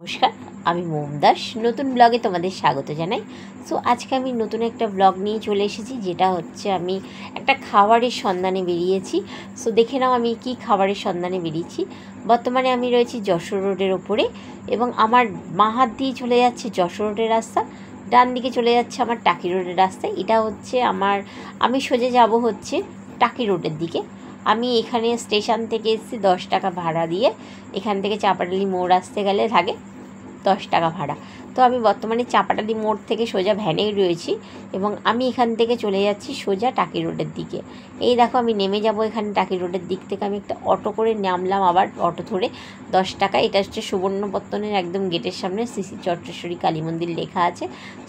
নমস্কার, আমি মোম দাস। নতুন ব্লগে তোমাদের স্বাগত জানাই। সো আজকে আমি নতুন একটা ব্লগ নিয়ে চলে এসেছি, যেটা হচ্ছে আমি একটা খাবারের সন্ধানে বেরিয়েছি। সো দেখে নাও আমি কি খাবারের সন্ধানে বেরিয়েছি। বর্তমানে আমি রয়েছি যশোর রোডের ওপরে, এবং আমার বাঁ হাত দিয়ে চলে যাচ্ছে যশোর রোডের রাস্তা, ডান দিকে চলে যাচ্ছে আমার টাকি রোডের রাস্তা। এটা হচ্ছে আমি সোজা যাব হচ্ছে টাকি রোডের দিকে। আমি এখানে স্টেশন থেকে এসেছি 10 টাকা ভাড়া দিয়ে। এখান থেকে চাপাডালি মোড় আসতে গেলে লাগে 10 টাকা ভাড়া। তো আমি বর্তমানে চাপাডালি মোড় থেকে সোজা ভ্যানেই রয়েছি, এবং আমি এখান থেকে চলে যাচ্ছি সোজা টাকি রোডের দিকে। এই দেখো আমি নেমে যাব এখানে টাকি রোডের দিক থেকে। আমি একটা অটো করে নামলাম, আবার অটো ধরে 10 টাকা। এটা হচ্ছে সুবর্ণপত্তনের একদম গেটের সামনে শ্রী চট্টেশ্বরী কালী মন্দির লেখা আছে।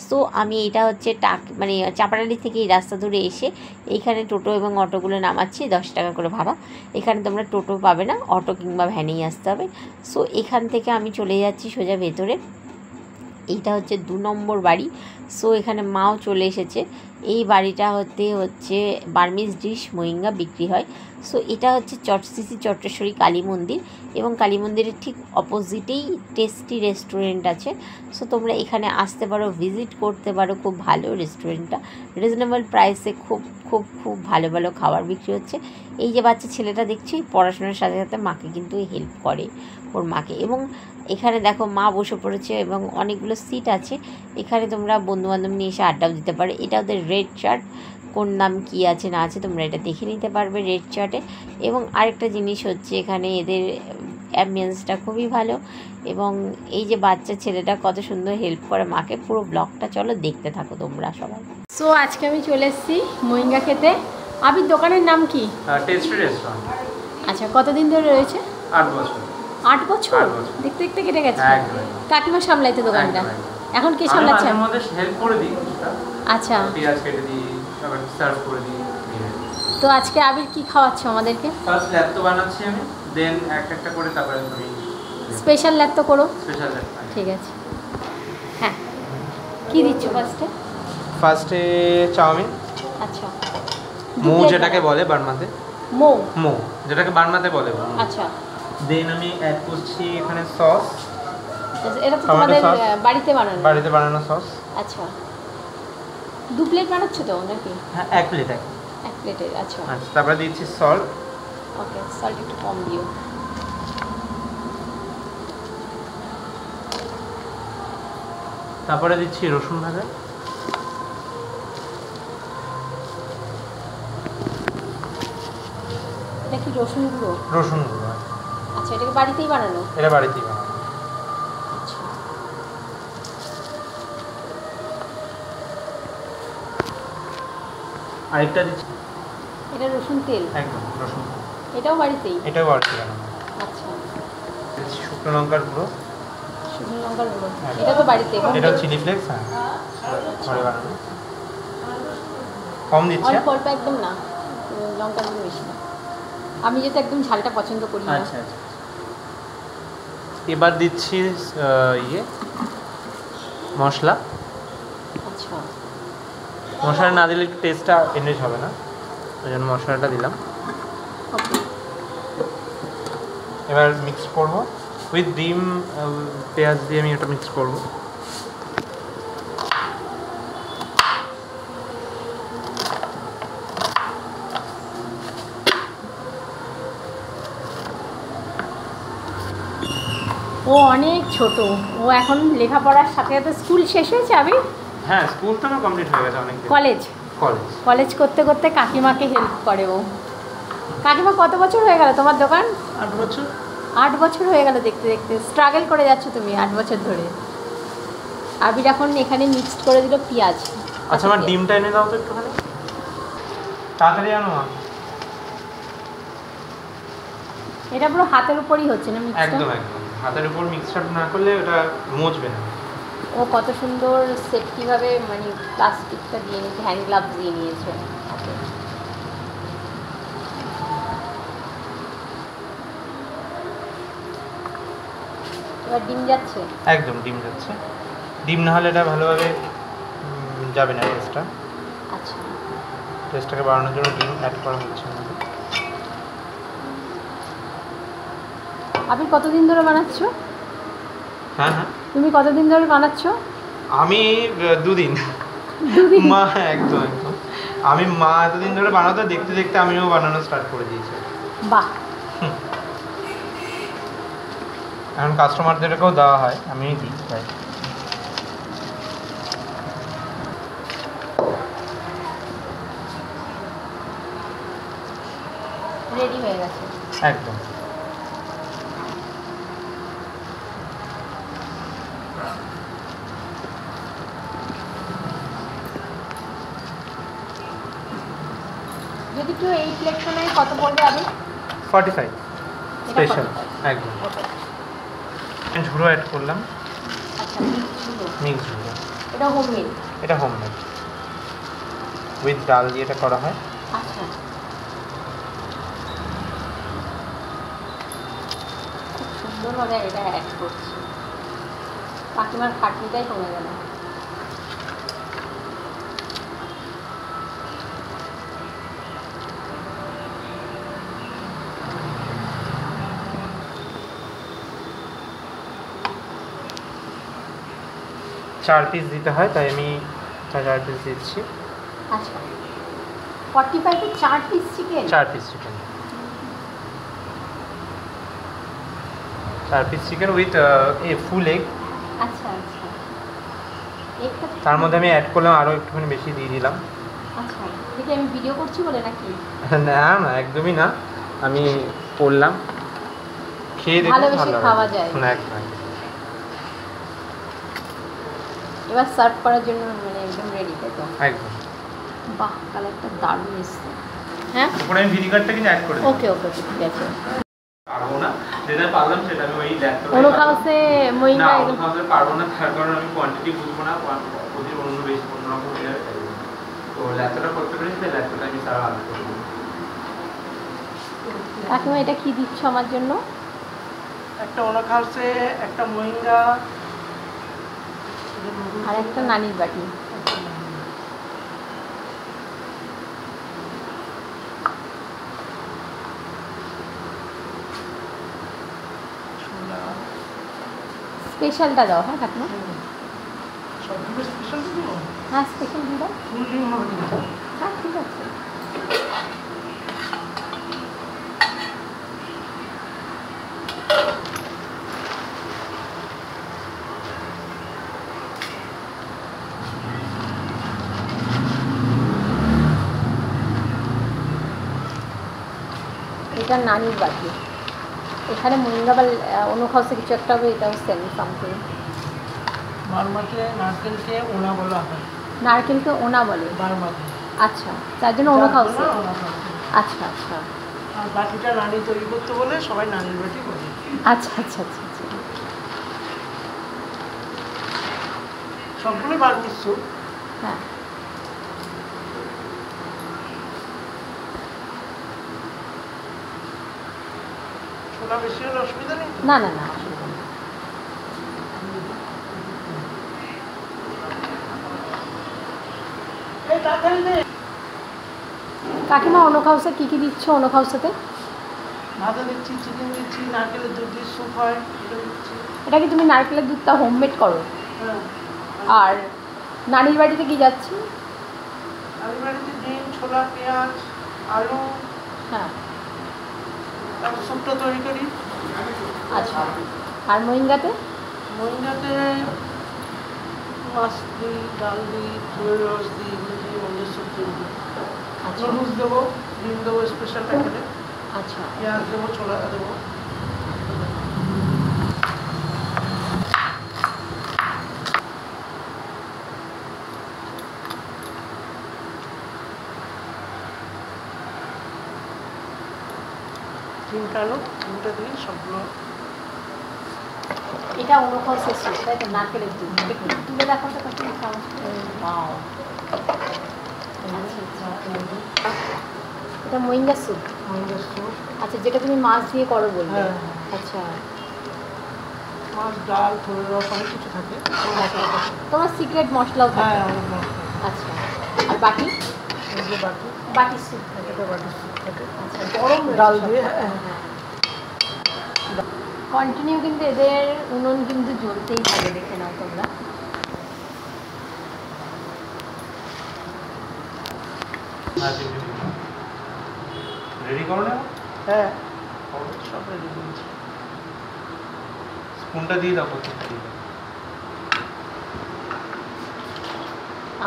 সো আমি এটা হচ্ছে চাপাডালি থেকে এই রাস্তা ধরে এসে এইখানে টোটো এবং অটোগুলো নামাচ্ছি, 10 টাকা করে ভাড়া। এখানে তোমরা টোটো পাবে না, অটো কিংবা ভ্যানেই আসতে হবে। সো এখান থেকে আমি চলে যাচ্ছি সোজা ভেতরে। এইটা হচ্ছে 2 নম্বর বাড়ি। সো এখানে মাও চলে এসেছে। এই বাড়িটা হচ্ছে বার্মিজ ডিশ মোরিঙ্গা বিক্রি হয়। সো এটা হচ্ছে শ্রী চট্টেশ্বরী কালী মন্দির, এবং কালী মন্দিরের ঠিক অপোজিটেই টেস্টি রেস্টুরেন্ট আছে। সো তোমরা এখানে আসতে পারো, ভিজিট করতে পারো। খুব ভালো রেস্টুরেন্টটা, রিজনেবল প্রাইসে খুব খুব খুব ভালো ভালো খাবার বিক্রি হচ্ছে। এই যে বাচ্চা ছেলেটা দেখছি, পড়াশোনার সাথে সাথে মাকে কিন্তু হেল্প করে, ওর মাকে। এবং এখানে দেখো মা বসে পড়েছে, এবং অনেকগুলো সিট আছে। এখানে তোমরা বন্ধুবান্ধব নিয়ে এসে আড্ডাও দিতে পারে। এটা ওদের রেড চার্ট, কোন নাম কী আছে না আছে তোমরা এটা দেখে নিতে পারবে রেড চার্টে। এবং আরেকটা জিনিস হচ্ছে এখানে এদের অ্যাম্বিয়েন্সটা খুবই ভালো, এবং এই যে বাচ্চা ছেলেটা কত সুন্দর হেল্প করে মাকে। পুরো ব্লগটা চলো দেখতে থাকো তোমরা সবাই। সো আজকে আমি চলে এসেছি মোরিঙ্গা খেতে। আবির দোকানের নাম কি? Tasty restaurant. আচ্ছা, কতদিন ধরে রয়েছে? 8 বছর। 8 বছর? দেখতে দেখতে কেটে গেছে। কাকিমা সামলাইতে দোকানটা, এখন কে সামলাচ্ছে? আমি মধ্যে হেল্প করে দিই। আচ্ছা, পেঁয়াজ কেটে দিই, আবার সার্ভ করে দিই। তো আজকে আবির কি খাওয়াচ্ছে আমাদেরকে? ফার্স্ট ল্যাপ্তো বানাচ্ছি আমি, দেন একটা করে তারপরে আমি স্পেশাল ল্যাপ্তো করো। স্পেশাল ল্যাপ্তো। ঠিক আছে। হ্যাঁ, কি দিচ্ছ ফার্স্টে চাউমিন। আচ্ছা, মো যেটাকে বলে বার্মাতে, মো যেটাকে বার্মাতে বলে। আচ্ছা, দেন আমি অ্যাড করছি এখানে সস। এটা তো তোমাদের বাড়িতে বানানো সস। আচ্ছা, 2 প্লেট বানাচ্ছ তো নাকি? হ্যাঁ, 1 প্লেট। 1 প্লেটের। আচ্ছা, তারপরে দিচ্ছি সল্ট। ওকে, সল্ট একটু কম দিও। তারপরে দিচ্ছি রসুন ভাজা। এটা কি রসুন গুঁড়ো? রসুন গুঁড়ো। আচ্ছা, এটাকে বাড়িতেই বানানো? এটা বাড়িতেই বানানো। আচ্ছা, আরেকটা দিচ্ছি, এটা রসুন তেল। একদম রসুন। এটাও বাড়িতেই? এটাও বাড়িতে বানানো। আচ্ছা, শুকনো লঙ্কার গুঁড়ো। শুকনো লঙ্কার গুঁড়ো, এটা তো বাড়িতে। এটা চিলি ফ্লেক্স। হ্যাঁ, ঘরে বানানো। কম দিচ্ছি, অল্প একদম না, লঙ্কার গুঁড়ো বেশি না। আমি যেহেতু একদম ঝালটা পছন্দ করি না। আচ্ছা। এবার দিচ্ছি মশলা। আচ্ছা, মশলা না দিলে টেস্টটা এনরিচ হবে না, ওই জন্য মশলাটা দিলাম। ওকে, এবার মিক্স করবো উইথ ডিম, পেঁয়াজ দিয়ে আমি ওটা মিক্স করবো। ও অনেক ছোট, ও এখন লেখাপড়ার সাথে সাথে স্কুল শেষ হয়েছে। আমি হ্যাঁ, স্কুল তো কমপ্লিট হয়ে গেছে অনেক। কলেজ করতে করতে কাকিমাকে হেল্প করে ও। কাকিমা, কত বছর হয়ে গেল তোমার দোকান? 8 বছর। 8 বছর হয়ে গেল। দেখতে দেখতে স্ট্রাগল করে যাচ্ছ তুমি 8 বছর ধরে। আবির এখন এখানে মিক্সড করে দিল পেঁয়াজ। আচ্ছা, আমার ডিমটা এনে দাও তো একটুখানি, তাড়াতাড়ি আনো। এটা পুরো হাতের উপরই হচ্ছে না মিক্সটা? একদম হাতের উপর মিক্সচার না করলে ওটা মজবে না। ও কত সুন্দর সেফটিভাবে মানে প্লাস্টিকটা দিয়ে নিয়েছে, হ্যান্ড গ্লাভস দিয়ে নিয়েছে। ওকে, এবার ডিম যাচ্ছে? একদম ডিম যাচ্ছে। ডিম না হলে এটা ভালোভাবে যাবে না টেস্টটা। আচ্ছা, টেস্টটাকে বাড়ানোর জন্য ডিম অ্যাড করা হচ্ছে। আপনি কতদিন ধরে বানাচ্ছো? হ্যাঁ হ্যাঁ, তুমি কতদিন ধরে বানাচ্ছো? আমি 2 দিন। মা একদম একদম, আমি মা এতদিন ধরে বানাতো, দেখতে দেখতে আমিও বানানো স্টার্ট করে দিয়েছি। বাহ, এখন কাস্টমারদেরকেও দেওয়া হয়, আমিই দিই তাই। রেডি হয়ে গেছে। একদম। যদি কেউ এই প্লেটটা নেয় কত পড়বে আমি? 45 এটা স্পেশাল 45 একদম। ওকে। ঝুড়ো অ্যাড করলাম, আচ্ছা, ঝুড়ো। মিক্স ঝুড়ো। এটা হোমমেড? এটা হোমমেড, উইথ ডাল দিয়ে এটা করা হয়। আচ্ছা, খুব সুন্দরভাবে এটা অ্যাড করছি। কাকিমার খাটনিটাই কমে গেল। চার পিস দিতে হয়, তাই আমি 4 পিস দিচ্ছি। আচ্ছা, 45-এ 4 piece chicken? 4 piece chicken, 4 piece chicken with full egg. আচ্ছা আচ্ছা, একটা তার মধ্যে আমি অ্যাড করলাম আরও একটুখানি বেশি দিয়ে দিলাম। আচ্ছা, দেখি আমি ভিডিও করছি বলে নাকি? না না, একদমই না, আমি করলাম, খেয়ে দেখুন, ভালোবেসে ভালো খাওয়া হবে। যায়। না, একদম। এবার সার্ভ করার জন্য মানে একদম রেডি, তাই তো? একদম। বাহ, কালারটা দারুণ এসছে। হ্যাঁ, উপরে আমি ভিডি কার্ডটা কিন্তু অ্যাড করে দিই। ওকে ওকে ওকে, ঠিক আছে। পারবো না, যেটা পারলাম সেটা আমি ওই ল্যাপটপে অনু খাওয়াসে না, মহিলা অন্য খাওয়াতে পারবো না, তার কারণ আমি কোয়ান্টিটি বুঝবো না, প্রতি অন্য বেশি অন্যরকম হয়ে যাবে, তাই জন্য। তো ল্যাপটপটা করতে পেরেছি, তাই ল্যাপটপটা আমি সারা আলাদা করে দেবো। কাকিমা এটা কি দিচ্ছ আমার জন্য? একটা ওনাখাউসে, একটা মোহিঙ্গা, আর একটা নানির বাটি। স্পেশালটা দাও, হ্যাঁ কাকিমা? সবগুলো স্পেশাল দিব। হ্যাঁ, স্পেশাল দিয়ে দাও। ফুল ডিম হবে কিন্তু। হ্যাঁ, ঠিক আছে। এটা নানির বাটি। এখানে মোহিঙ্গা বা অন্য খাওয়াসে কিছু একটা হবে, এটাও সেম সামথিং। বারমাতে নারকেলকে ওনা বলা হয়। নারকেলকে ওনা বলে? বারমাতে। আচ্ছা, তার জন্য অন্য খাওয়াসে। ওনাখাউসে। আচ্ছা আচ্ছা আর বাটিটা নানি তৈরি করতে বলে সবাই নানির বাটি বলে। আচ্ছা আচ্ছা আচ্ছা আচ্ছা। সবগুলো বার মিশ্র। হ্যাঁ, ছোলা বেশি হলে অসুবিধা নেই তো? না না না, অসুবিধা নেই। এই তাড়াতাড়ি দে। কাকিমা অন্য খাওয়াসে কী কী দিচ্ছ? অন্য খাওয়াসাতে ভাজা দিচ্ছি, চিকেন দিচ্ছি, নারকেলের দুধ দিয়ে স্যুপ হয় এটা দিচ্ছি। এটা কি তুমি নারকেলের দুধটা হোমমেড করো? হ্যাঁ। আর নানির বাড়িতে কি যাচ্ছি? আমি বাড়িতে ডিম, ছোলা, পেঁয়াজ, আলু, হ্যাঁ, তারপর স্যুপটা তৈরি করি। আচ্ছা। আর মোহিঙ্গাতে? মহিলাতে মাছ দিই, ডাল দিই, ফুলের রস দিই, এগুলো দিয়ে মন্দির স্যুপ তৈরি করি। আচ্ছা নুডলস দেবো, ডিম দেবো স্পেশাল প্যাকেটে, আচ্ছা। পেঁয়াজ দেবো, ছোলা দেবো। ডিমটা আলু, ডিমটা দিই সবগুলো। এটা অন্য খাওয়াসে স্যুপ, তাই তো? নারকেলের দুধ একটু তুলে দেখো তো কাকিমা চামচ। Wow! এটা মোহিঙ্গা স্যুপ? মহিলার স্যুপ। আচ্ছা, যেটা তুমি মাছ দিয়ে করো বললে। হ্যাঁ। আচ্ছা, মাছ, ডাল, ফুলের রস অনেক কিছু থাকে। তোমার সিক্রেট মশলাও থাকে? হ্যাঁ, অনেক মাছ থাকে। আচ্ছা, আর বাকি? এই যে বাটি, বাটি স্যুপ থাকে? এটা বাটির স্যুপ থাকে। আচ্ছা, গরম ডাল রয়েছে দিয়ে, সব। হ্যাঁ। হ্যাঁ। কন্টিনিউ কিন্তু এদের উনুন কিন্তু জ্বলতেই থাকে, দেখে নাও তোমরা। রেডি করো না? হ্যাঁ সব রেডি করেছি। স্পুনটা দিয়ে দাও প্রত্যেকটা দিয়ে দাও।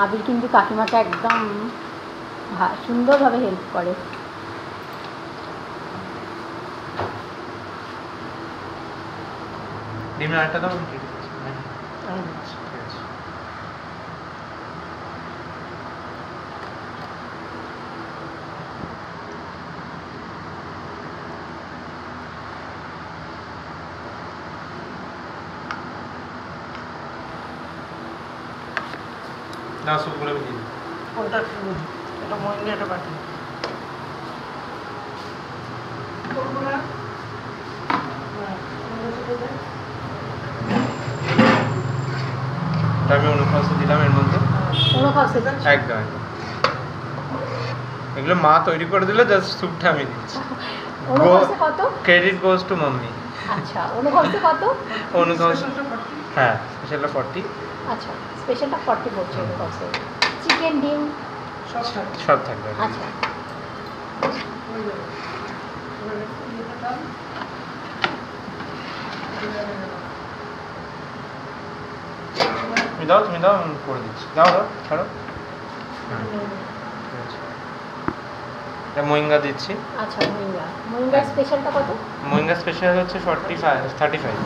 আবির কিন্তু কাকিমাকে একদম সুন্দরভাবে হেল্প করে। ডিমের আরেকটা দাও। ঠিক আছে। আমি দিচ্ছি। ঠিক আছে। না সবগুলো আমি দিয়ে দিই। কোনটা কিনে দিই? এটা মহিলা, এটা বাটি। করবো না? হ্যাঁ, কোনটা সেটা দেয়? এটা আমি অনুখাদ্য দিলাম এর মধ্যে। কোনো খাওয়াছে একদম একদম। এগুলো মা তৈরি করে দিলে, জাস্ট স্যুপটা আমি দিচ্ছি। অনুখাওয়াছে কত? Credit goes to mummy. আচ্ছা, অনুখাওয়াছে কত? অনুখাদ্য স্পেশালটা 40? হ্যাঁ, স্পেশালটা 40। আচ্ছা, স্পেশালটা 40 পড়ছে অনুখাওয়াছে। চিকেন, ডিম, সব থাকে। সব থাকবে। আচ্ছা। হয়ে যাবে। এবারে ইয়েটা দাও। তুমি দাও, তুমি দাও, আমি করে দিচ্ছি। দাও দাও, ছাড়ো। হ্যাঁ, ঠিক আছে। এটা মোইঙ্গা দিচ্ছি। আচ্ছা, মোরিঙ্গার স্পেশালটা কত? মোইঙ্গা স্পেশাল হচ্ছে 35 35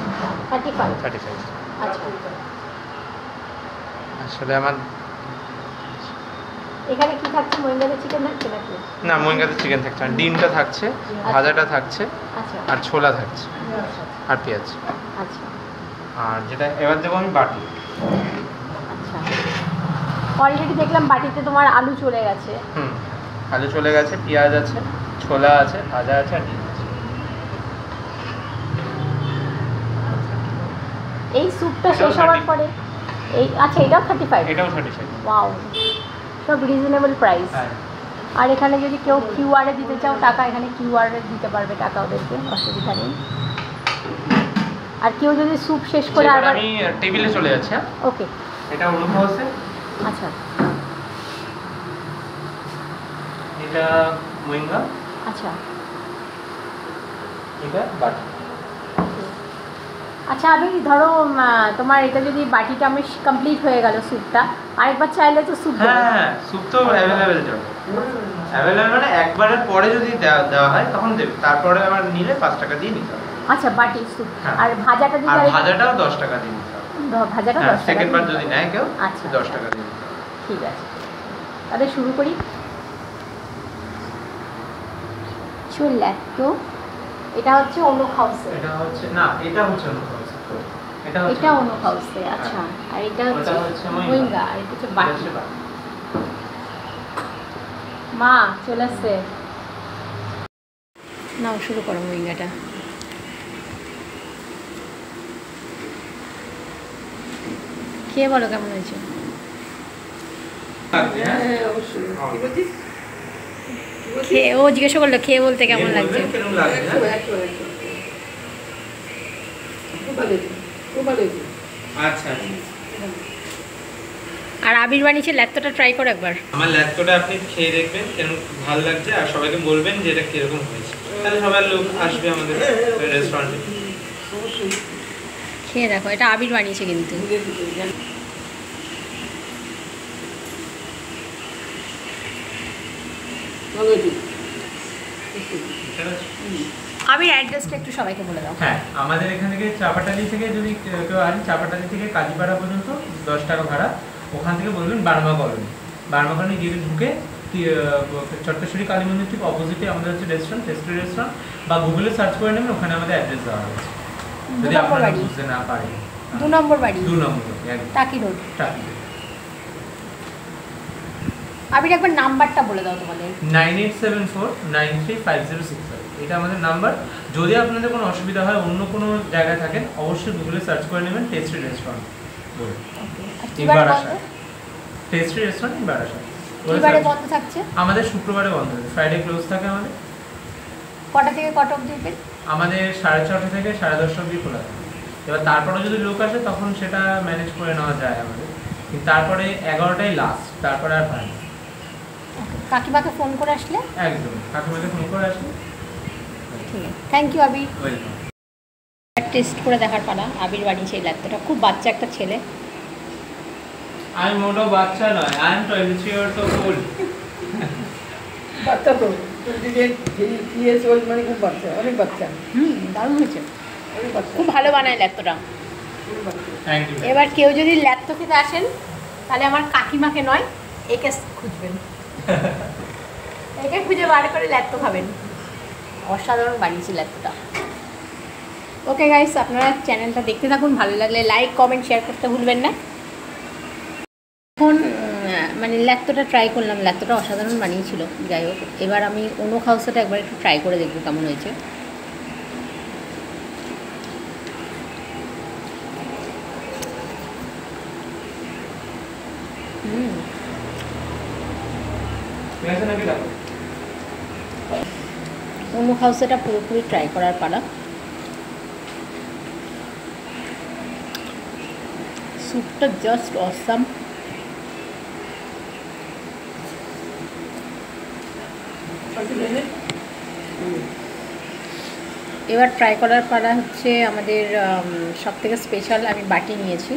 35। 35। আচ্ছা, আসলে আমার এখানে কি থাকছে? মোরিঙ্গাতে চিকেন থাকছে নাকি? না, মোইঙ্গাতে চিকেন থাকছে না, ডিমটা থাকছে, ভাজাটা থাকছে, আচ্ছা আর ছোলা থাকছে, আচ্ছা আর পেঁয়াজ। আচ্ছা আর যেটা এবার দেবো আমি বাটি। আচ্ছা। অলরেডি দেখলাম বাটিতে তোমার আলু চলে গেছে। আলু চলে গেছে, পেঁয়াজ আছে, ছোলা আছে, ভাজা আছে, আর ডিম আছে। এই স্যুপটা এটাও শেষ হওয়ার 30 পরে এই, আচ্ছা এটাও 35? এটাও 35। ওয়াও, সব রিজনেবল প্রাইস। হ্যাঁ। আর এখানে যদি কেউ কিউআরে দিতে চাও টাকা, এখানে কিউআরে দিতে পারবে টাকা ওদেরকে, অসুবিধা নেই। আর কেউ যদি স্যুপ শেষ করে এবার আবার, আমি টেবিলে চলে যাচ্ছি। হ্যাঁ, ওকে এটা অনুখাদ্য, আচ্ছা এটা মোইঙ্গা, আচ্ছা এটা বাটি। আচ্ছা। আমি ধরো তোমার এটা যদি বাটিটা আমি কমপ্লিট হয়ে গেল স্যুপটা, আরেকবার চাইলে তো স্যুপ দেবো। হ্যাঁ, স্যুপ তো অ্যাভেলেবেল যাবে। অ্যাভেলেবেল মানে একবারের পরে যদি দেওয়া হয় তখন দেবে, তারপরে আবার নিলে 5 টাকা দিয়ে নিতে হবে। আচ্ছা, বাটি স্যুপ। হ্যাঁ। আর ভাজাটা আর দিতে ভাজাটাও 10 টাকা দিয়ে নিতে হবে। ভাজাটা হ্যাঁ, 10 টাকা সেকেন্ড বার দিয়ে যদি দিতে নেয় কেউ, হবে। আচ্ছা 10 টাকা দিয়ে নিতে হবে। ঠিক আছে, তাহলে শুরু করি। চললে তো এটা হচ্ছে অনুখাওয়াছে, এটা হচ্ছে না, এটা হচ্ছে অনুখাদ্য। এটা অনুখাওয়াছে। আচ্ছা, আর এটা হচ্ছে ওটা হচ্ছে মোইঙ্গা, আর এটা হচ্ছে এটা বাটি। হচ্ছে বাটি। মা চলে আসছে, নাও শুরু করো মোইঙ্গাটা। খেয়ে বলো কেমন হয়েছে। লাগবে, হ্যাঁ? হ্যাঁ অবশ্যই। কি বলছিস? খেয়ে, ও জিজ্ঞাসা করলো খেয়ে বলতে কেমন লাগছে। বলবেন কেমন লাগছে, একদম, হ্যাঁ? একদম, একদম। খুব ভালো হয়েছে, খুব ভালো হয়েছে। আচ্ছা। আর আবির বানিয়েছে ল্যাত্তোটা ট্রাই করো একবার। আমার ল্যাটকোটা আপনি খেয়ে দেখবেন কেমন ভালো লাগছে, আর সবাইকে বলবেন যে এটা কিরকম হয়েছে, তাহলে সবাই লোক আসবে আমাদের রেস্টুরেন্টে। অবশ্যই। খেয়ে দেখো, এটা আবির বানিয়েছে কিন্তু। বুঝে দিতে জানি। ভালো হয়েছে। আবির অ্যাড্রেসটা একটু সবাইকে বলে দাও। হ্যাঁ, আমাদের এখান থেকে চাপাটালি থেকে যদি কেউ আসেন, চাপাটালি থেকে কাজীপাড়া পর্যন্ত 10 টাকা ভাড়া। ওখান থেকে বলবেন বার্মা কলোনি। বার্মা কলোনি গেটে ঢুকে চট্টশ্বরী কালী মন্দির ঠিক অপোজিটে আমাদের হচ্ছে রেস্টুরেন্ট, টেস্টি রেস্টুরেন্ট, বা গুগলে সার্চ করে নেবেন, ওখানে আমাদের অ্যাড্রেস দেওয়া হয়েছে, যদি আপনারা বুঝতে না পারেন। 2 নম্বর বাড়ি, 2 নম্বর একদম টাকি রোড। টাকি। আবির একবার নাম্বারটা বলে দাও তোমাদের। 9874935065, এটা আমাদের নাম্বার। যদি আপনাদের কোনো অসুবিধা হয়, অন্য কোনো জায়গায় থাকেন, অবশ্যই গুগলে সার্চ করে নেবেন টেস্টি রেস্টুরেন্ট বলে। আর কি বারে বন্ধ? Tasty restaurant in Barasat. কি বারে বন্ধ থাকছে? আমাদের শুক্রবারে বন্ধ থাকে, ফ্রাইডে ক্লোজ থাকে আমাদের। কটা থেকে কটা অবধি ওপেন? আমাদের 6:30 থেকে 10:30 অবধি খোলা থাকে। এবার তারপরে যদি লোক আসে তখন সেটা ম্যানেজ করে নেওয়া যায় আমাদের, কিন্তু তারপরে 11টাই লাস্ট, তারপরে আর হয় না। কাকিমাকে ফোন করে আসলে? একদম, কাকিমাকে ফোন করে আসলে। ঠিক আছে, thank you Abir. Welcome. Test করে দেখার পালা। আবির বানিয়েছে এই ল্যাপটপটা, খুব বাচ্চা একটা ছেলে। আমি মোটো বাচ্চা নয়, আই এম 23 years old. বাচ্চা তো 28 years old মানে খুব বাচ্চা, অনেক বাচ্চা, দারুণ হয়েছে, অনেক বাচ্চা, খুব ভালো বানায় ল্যাপটপটা। অনেক বাচ্চা। Thank you. এবার কেউ যদি ল্যাপটপ খেতে আসেন তাহলে আমার কাকিমাকে নয়, একে খুঁজবেন, একে খুঁজে বার করে ল্যাপটপ খাবেন। অসাধারণ বানিয়েছে ল্যাপটপটা। ওকে গাইস, আপনারা চ্যানেলটা দেখতে থাকুন, ভালো লাগলে লাইক কমেন্ট শেয়ার করতে ভুলবেন না। এখন মানে ল্যাপটপটা ট্রাই করলাম, ল্যাপটপটা অসাধারণ বানিয়েছিল। যাই হোক, এবার আমি অন্য খাউসাটা একবার একটু ট্রাই করে দেখবো কেমন হয়েছে। ঠিক আছে নাকি দেখো? অন্য খাউসাটা পুরোপুরি ট্রাই করার পালা। স্যুপটা জাস্ট অসাম। এবার ট্রাই করার পালা হচ্ছে আমাদের সবথেকে স্পেশাল, আমি বাটি নিয়েছি।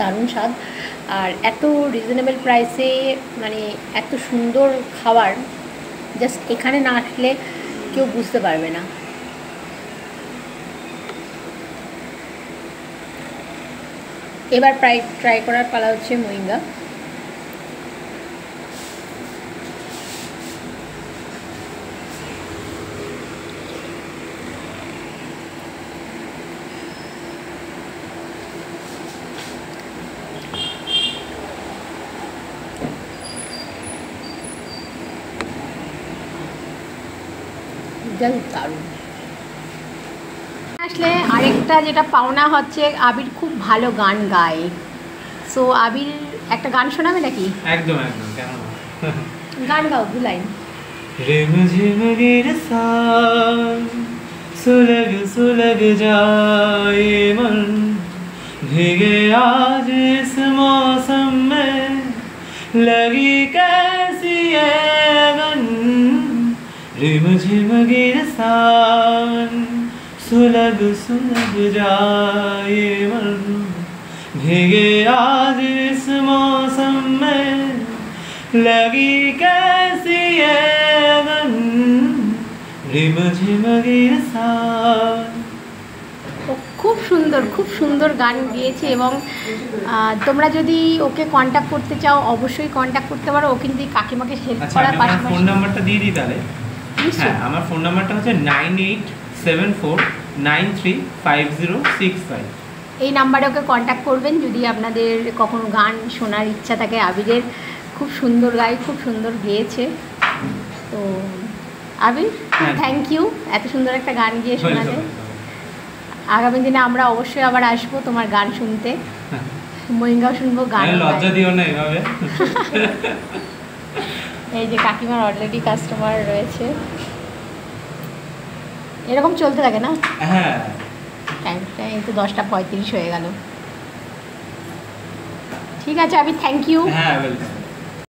দারুণ স্বাদ, আর এত রিজনেবল প্রাইসে মানে এত সুন্দর খাবার জাস্ট এখানে না আসলে কেউ বুঝতে পারবে না। এবার ট্রাই করার পালা হচ্ছে মোরিঙ্গা। দারুণ। আসলে আরেকটা যেটা পাওনা হচ্ছে, আবির খুব ভালো গান গায়। সো আবির একটা গান শোনাবে নাকি? একদম একদম, কেন না? গান গাও, 2 লাইন। रिमझिम गिरसान सुलग सुलग जाए मन, भीगे आज इस मौसम में लगी कैसी ये लगन। रिमझिम गिरसान सुलग सुलग जाए मन, भीगे आज इस मौसम में लगी कैसी ये लगन। रिमझिम गिरसान। ও খুব সুন্দর গান গিয়েছে। এবং তোমরা যদি ওকে কন্ট্যাক্ট করতে চাও অবশ্যই কন্ট্যাক্ট করতে পারো। ও কিন্তু কাকিমাকে হেল্প আচ্ছা, করার আমি আমার ফোন পাশাপাশি নাম্বারটা দিয়ে দিই তাহলে। হ্যাঁ, আমার ফোন নাম্বারটা হচ্ছে 9874935065। এই নাম্বারে ওকে কন্ট্যাক্ট করবেন যদি আপনাদের কখনো গান শোনার ইচ্ছা থাকে। আবিরের খুব সুন্দর গায়, খুব সুন্দর গেয়েছে। তো আবির, হ্যাঁ। থ্যাংক ইউ এত সুন্দর একটা গান গিয়ে শোনাতে। আগামী দিনে আমরা অবশ্যই আবার আসবো তোমার গান শুনতে, মোরিঙ্গাও শুনবো, গান। লজ্জা দিও না এভাবে। এই যে কাকিমার অলরেডি কাস্টমার রয়েছে, এরকম চলতে থাকে না? হ্যাঁ, টাইমটা এই তো 10:35 হয়ে গেল। ঠিক আছে আবির, থ্যাংক ইউ। হ্যাঁ, ওয়েলকাম।